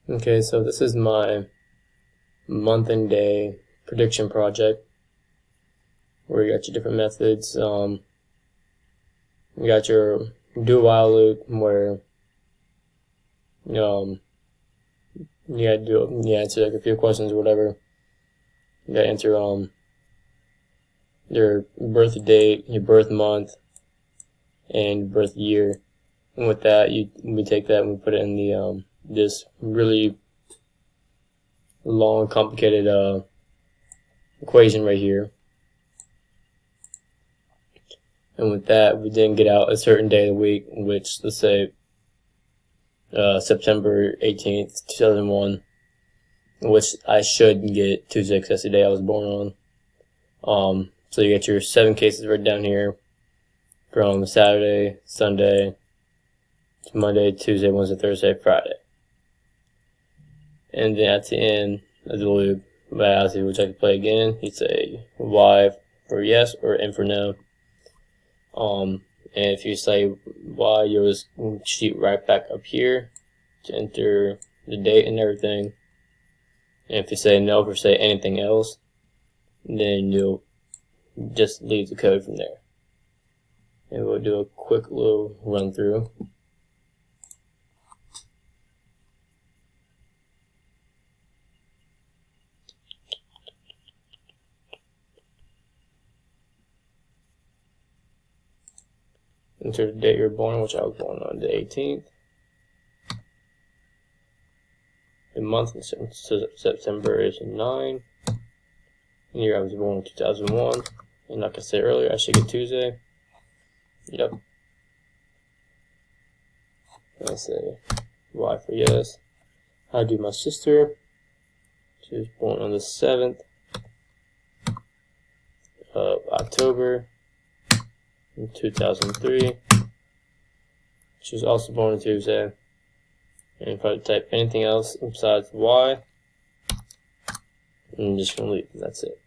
Okay, so this is my month and day prediction project, where you got your different methods. You got your do while loop, where you answer like a few questions or whatever. You gotta enter your birth date, your birth month, and birth year. And with that, we take that and we put it in the this really long, complicated equation right here. And with that, we then get out a certain day of the week, which, let's say, September 18th, 2001, which I should get Tuesday because that's the day I was born on. So you get your 7 cases right down here from Saturday, Sunday, to Monday, Tuesday, Wednesday, Thursday, Friday. And then at the end of the loop, I ask you which I can play again. You say Y for yes or N for no. And if you say Y, you'll just shoot right back up here to enter the date and everything. And if you say no for say anything else, then you'll just leave the code from there. And we'll do a quick little run through. Enter the date you're born, which I was born on the 18th. The month in September is 9. The year I was born in 2001. And like I said earlier, I should get Tuesday. Yep. I say Y for yes. I do my sister. She was born on the 7th of October in 2003. She was also born on Tuesday. And if I type anything else besides Y, I'm just going to leave. That's it.